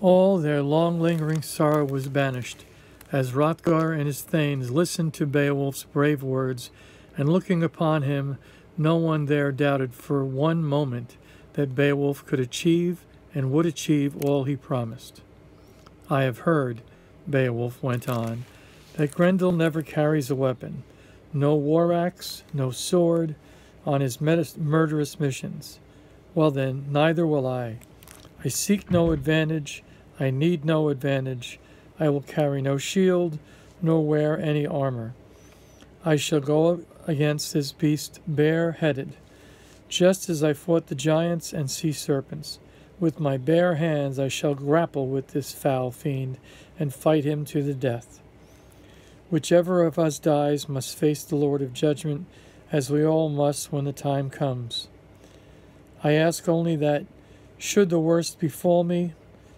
All their long-lingering sorrow was banished, as Hrothgar and his thanes listened to Beowulf's brave words, and looking upon him, no one there doubted for one moment that Beowulf could achieve and would achieve all he promised. I have heard, Beowulf went on, that Grendel never carries a weapon, no war axe, no sword, on his murderous missions. Well then, neither will I. I seek no advantage, I need no advantage. I will carry no shield, nor wear any armor. I shall go against this beast bare-headed, just as I fought the giants and sea serpents. With my bare hands I shall grapple with this foul fiend and fight him to the death. Whichever of us dies must face the Lord of Judgment, as we all must when the time comes. I ask only that, should the worst befall me,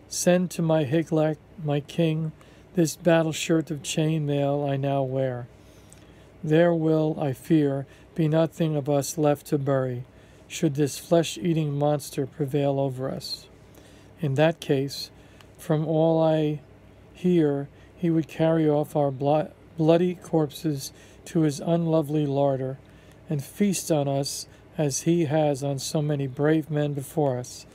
send to my Higelac, my king, this battle shirt of chain mail I now wear. There will, I fear, be nothing of us left to bury, should this flesh-eating monster prevail over us. In that case, from all I hear, he would carry off our bloody corpses to his unlovely larder, and feast on us as he has on so many brave men before us.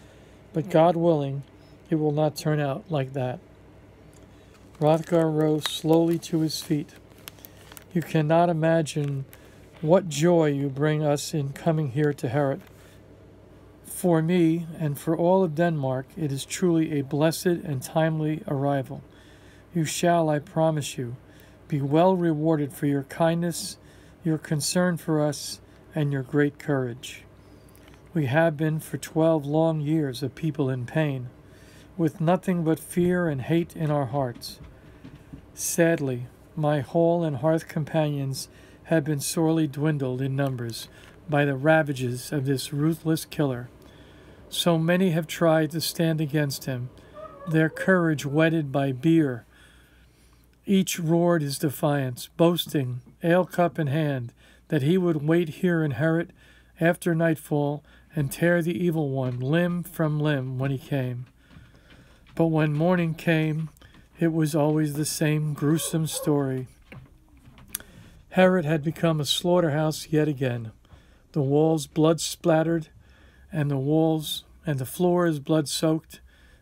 But God willing, it will not turn out like that. Hrothgar rose slowly to his feet. You cannot imagine what joy you bring us in coming here to Heorot. For me, and for all of Denmark, it is truly a blessed and timely arrival. You shall, I promise you, be well rewarded for your kindness, your concern for us, and your great courage. We have been for 12 long years a people in pain, with nothing but fear and hate in our hearts. Sadly, my hall and hearth companions have been sorely dwindled in numbers by the ravages of this ruthless killer. So many have tried to stand against him, their courage whetted by beer. Each roared his defiance, boasting, ale-cup in hand, that he would wait here in Heorot after nightfall and tear the evil one limb from limb when he came. But when morning came, it was always the same gruesome story. Heorot had become a slaughterhouse yet again, the walls blood-splattered, and the floors blood-soaked,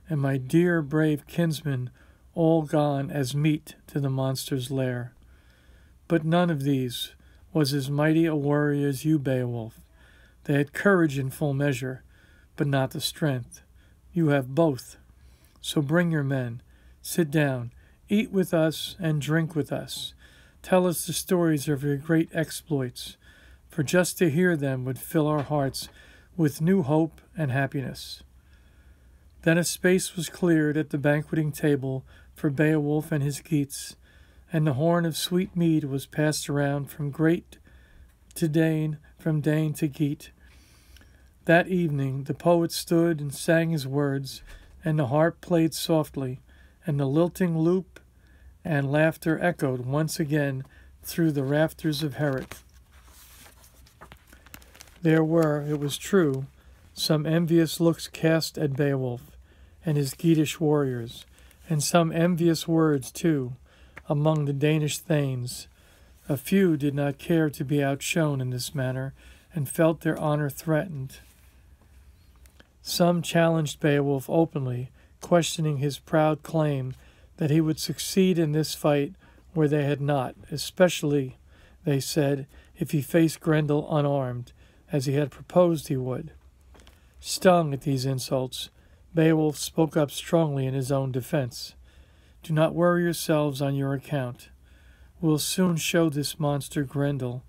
and my dear brave kinsmen all gone as meat to the monster's lair. But none of these was as mighty a warrior as you, Beowulf. They had courage in full measure, but not the strength. You have both. So bring your men. Sit down, eat with us, and drink with us. Tell us the stories of your great exploits, for just to hear them would fill our hearts with new hope and happiness. Then a space was cleared at the banqueting table for Beowulf and his Geats, and the horn of sweet mead was passed around from great to Dane, from Dane to Geat. That evening the poet stood and sang his words, and the harp played softly, and the lilting lute and laughter echoed once again through the rafters of Heorot. There were, it was true, some envious looks cast at Beowulf and his Geatish warriors, and some envious words, too, among the Danish thanes. A few did not care to be outshone in this manner, and felt their honor threatened. Some challenged Beowulf openly, questioning his proud claim that he would succeed in this fight where they had not, especially, they said, if he faced Grendel unarmed, as he had proposed he would. Stung at these insults, Beowulf spoke up strongly in his own defense. Do not worry yourselves on your account. We'll soon show this monster Grendel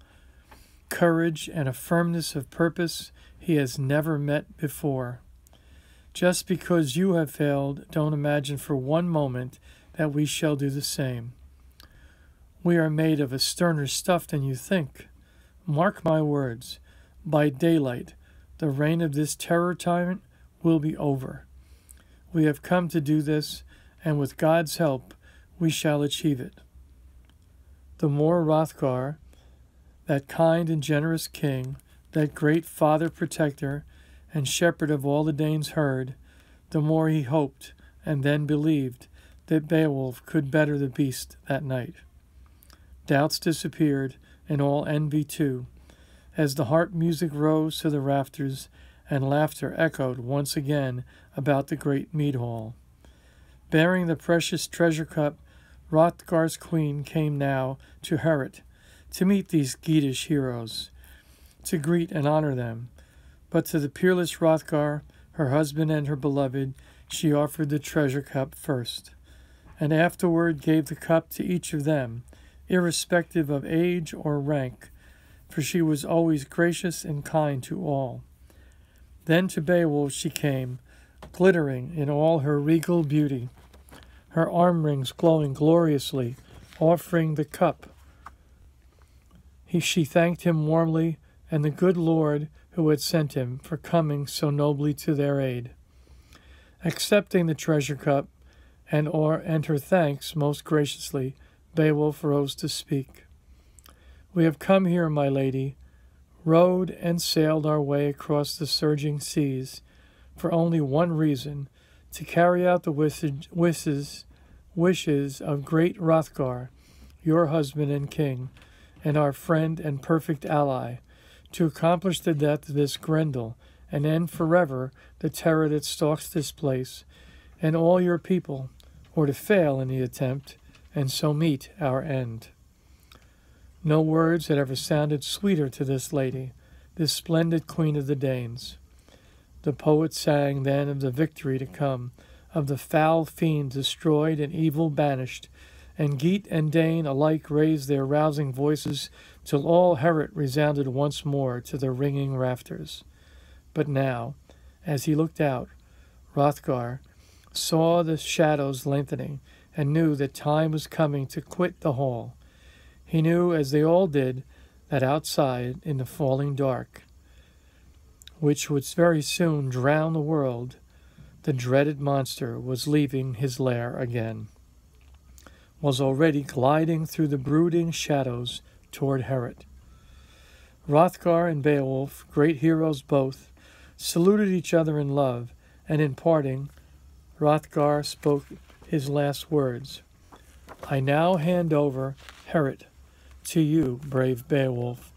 courage and a firmness of purpose he has never met before. Just because you have failed, don't imagine for one moment that we shall do the same. We are made of a sterner stuff than you think. Mark my words, by daylight, the reign of this terror tyrant will be over. We have come to do this, and with God's help, we shall achieve it. The more Hrothgar, that kind and generous king, that great father protector and shepherd of all the Danes heard, the more he hoped and then believed that Beowulf could better the beast that night. Doubts disappeared, and all envy too, as the harp music rose to the rafters, and laughter echoed once again about the great mead hall. Bearing the precious treasure cup, Hrothgar's queen came now to Herod, to meet these Geatish heroes, to greet and honor them. But to the peerless Hrothgar, her husband and her beloved, she offered the treasure cup first, and afterward gave the cup to each of them, irrespective of age or rank, for she was always gracious and kind to all. Then to Beowulf she came, glittering in all her regal beauty, her arm rings glowing gloriously, offering the cup. She thanked him warmly, and the good Lord who had sent him for coming so nobly to their aid. Accepting the treasure cup and her thanks most graciously, Beowulf rose to speak. We have come here, my lady, rowed and sailed our way across the surging seas, for only one reason, to carry out the wishes of great Hrothgar, your husband and king, and our friend and perfect ally, to accomplish the death of this Grendel, and end forever the terror that stalks this place, and all your people, or to fail in the attempt, and so meet our end. No words had ever sounded sweeter to this lady, this splendid queen of the Danes. The poet sang then of the victory to come, of the foul fiend destroyed and evil banished, and Geat and Dane alike raised their rousing voices till all Herod resounded once more to the ringing rafters. But now, as he looked out, Hrothgar saw the shadows lengthening and knew that time was coming to quit the hall. He knew, as they all did, that outside, in the falling dark, which would very soon drown the world, the dreaded monster was leaving his lair again, was already gliding through the brooding shadows toward Herod. Hrothgar and Beowulf, great heroes both, saluted each other in love, and in parting, Hrothgar spoke his last words. I now hand over Herod to you, brave Beowulf,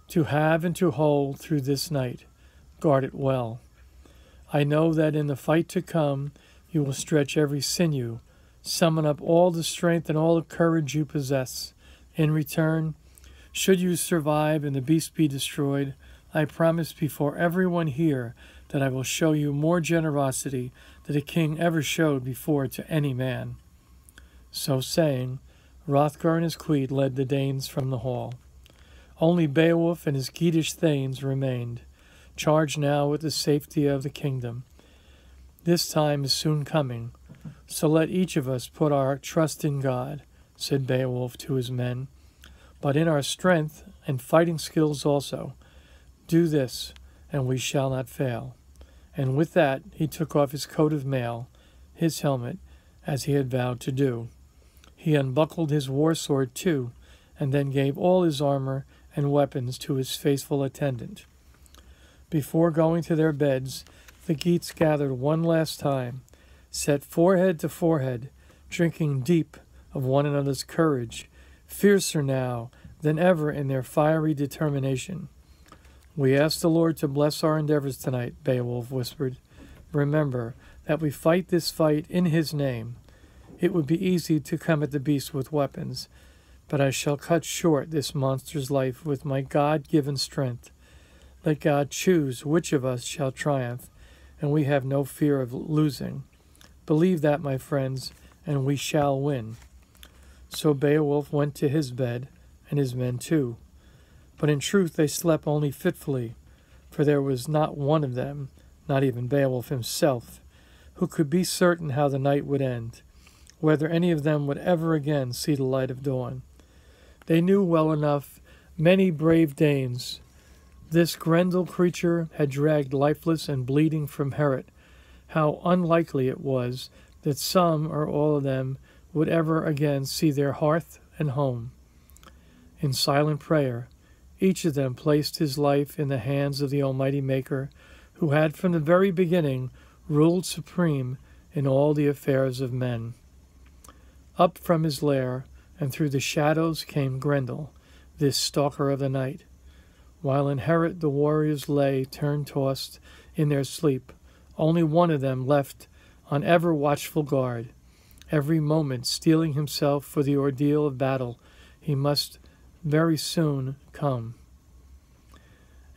to have and to hold through this night. Guard it well. I know that in the fight to come you will stretch every sinew, summon up all the strength and all the courage you possess. In return, should you survive and the beast be destroyed, I promise before everyone here that I will show you more generosity than a king ever showed before to any man. So saying, Hrothgar and his queen led the Danes from the hall. Only Beowulf and his Geatish thanes remained, charged now with the safety of the kingdom. This time is soon coming, so let each of us put our trust in God, said Beowulf to his men, but in our strength and fighting skills also. Do this, and we shall not fail. And with that he took off his coat of mail, his helmet, as he had vowed to do. He unbuckled his war sword too, and then gave all his armor and weapons to his faithful attendant. Before going to their beds, the Geats gathered one last time, set forehead to forehead, drinking deep of one another's courage, fiercer now than ever in their fiery determination. We ask the Lord to bless our endeavors tonight, Beowulf whispered. Remember that we fight this fight in his name. It would be easy to come at the beast with weapons, but I shall cut short this monster's life with my God-given strength. Let God choose which of us shall triumph, and we have no fear of losing. Believe that, my friends, and we shall win. So Beowulf went to his bed, and his men too. But in truth they slept only fitfully, for there was not one of them, not even Beowulf himself, who could be certain how the night would end, whether any of them would ever again see the light of dawn. They knew well enough many brave Danes. This Grendel creature had dragged lifeless and bleeding from Herod. How unlikely it was that some or all of them would ever again see their hearth and home. In silent prayer, each of them placed his life in the hands of the Almighty Maker, who had from the very beginning ruled supreme in all the affairs of men. Up from his lair and through the shadows came Grendel, this stalker of the night. While in Heorot the warriors lay turn-tossed in their sleep, only one of them left on ever watchful guard, every moment steeling himself for the ordeal of battle. He must very soon come.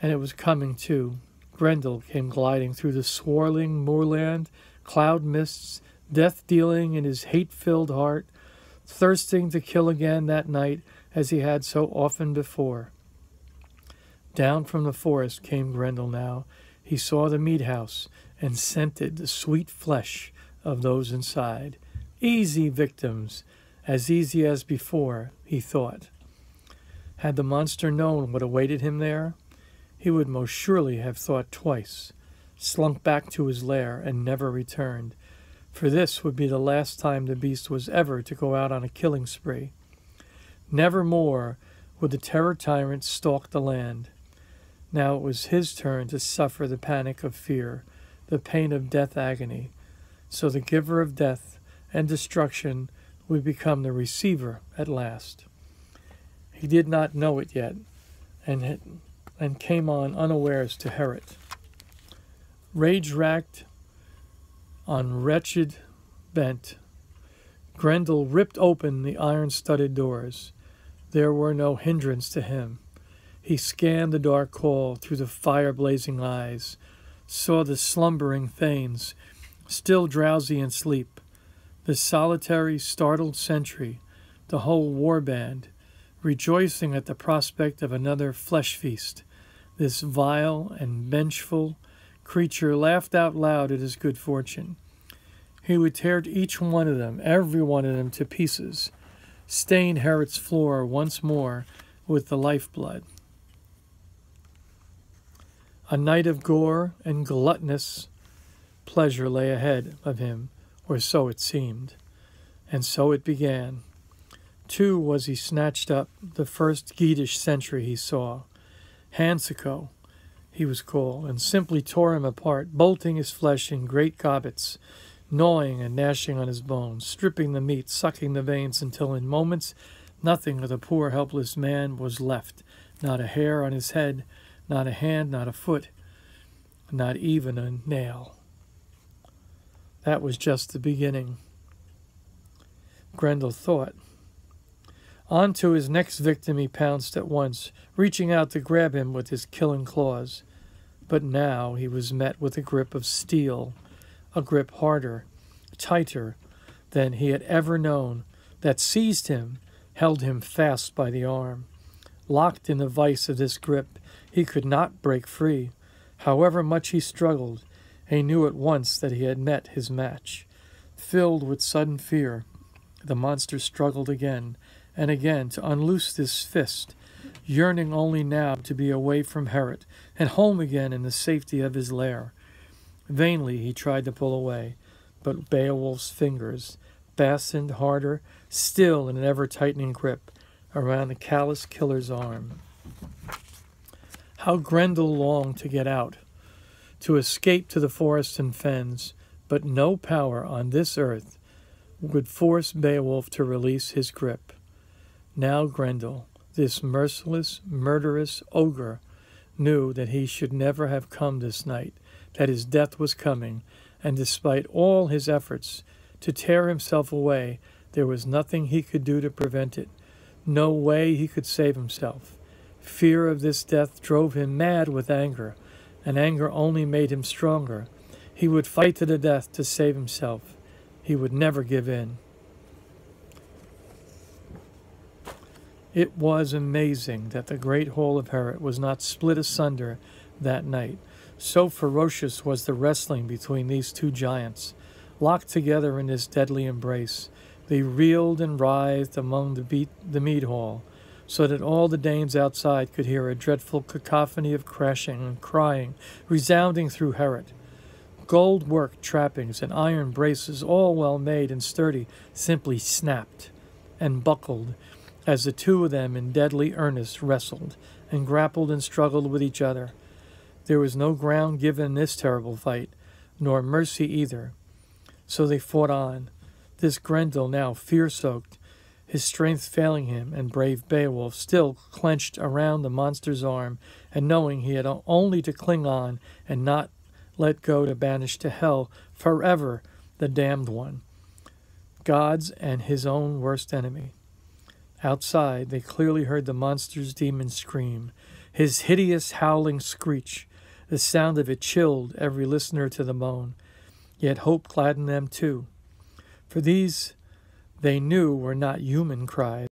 And it was coming too. Grendel came gliding through the swirling moorland, cloud mists, death-dealing in his hate-filled heart, thirsting to kill again that night as he had so often before. Down from the forest came Grendel now. He saw the meat house and scented the sweet flesh of those inside. Easy victims, as easy as before, he thought. Had the monster known what awaited him there, he would most surely have thought twice, slunk back to his lair, and never returned, for this would be the last time the beast was ever to go out on a killing spree. Never more would the terror tyrant stalk the land. Now it was his turn to suffer the panic of fear, the pain of death agony. So the giver of death and destruction would become the receiver at last. He did not know it yet, and came on unawares to Heorot. Rage-racked, on wretched bent, Grendel ripped open the iron-studded doors. There were no hindrance to him. He scanned the dark hall through the fire-blazing eyes, saw the slumbering thanes, still drowsy in sleep, the solitary, startled sentry, the whole war-band, rejoicing at the prospect of another flesh feast. This vile and vengeful creature laughed out loud at his good fortune. He would tear each one of them, every one of them, to pieces, stain Heorot's floor once more with the lifeblood. A night of gore and gluttonous pleasure lay ahead of him, or so it seemed. And so it began. Too was he snatched up, the first Geatish sentry he saw. Hansico, he was called, and simply tore him apart, bolting his flesh in great gobbets, gnawing and gnashing on his bones, stripping the meat, sucking the veins, until in moments nothing of the poor helpless man was left, not a hair on his head, not a hand, not a foot, not even a nail. That was just the beginning, Grendel thought. On to his next victim he pounced at once, reaching out to grab him with his killing claws. But now he was met with a grip of steel, a grip harder, tighter than he had ever known, that seized him, held him fast by the arm. Locked in the vice of this grip, he could not break free. However much he struggled, he knew at once that he had met his match. Filled with sudden fear, the monster struggled again and again to unloose this fist, yearning only now to be away from Heorot and home again in the safety of his lair. Vainly he tried to pull away, but Beowulf's fingers fastened harder still in an ever-tightening grip around the callous killer's arm. How Grendel longed to get out, to escape to the forests and fens, but no power on this earth would force Beowulf to release his grip. Now Grendel, this merciless, murderous ogre, knew that he should never have come this night, that his death was coming, and despite all his efforts to tear himself away, there was nothing he could do to prevent it, no way he could save himself. Fear of this death drove him mad with anger, and anger only made him stronger. He would fight to the death to save himself. He would never give in. It was amazing that the great hall of Heorot was not split asunder that night. So ferocious was the wrestling between these two giants. Locked together in this deadly embrace, they reeled and writhed among the mead hall, so that all the Danes outside could hear a dreadful cacophony of crashing and crying resounding through Heorot. Gold-worked trappings and iron braces, all well made and sturdy, simply snapped and buckled as the two of them in deadly earnest wrestled and grappled and struggled with each other. There was no ground given in this terrible fight, nor mercy either. So they fought on. This Grendel, now fear-soaked, his strength failing him, and brave Beowulf still clenched around the monster's arm, and knowing he had only to cling on and not let go to banish to hell forever the damned one, God's and his own worst enemy. Outside, they clearly heard the monster's demon scream, his hideous howling screech. The sound of it chilled every listener to the moan, yet hope gladdened them too. For these they knew were not human cries,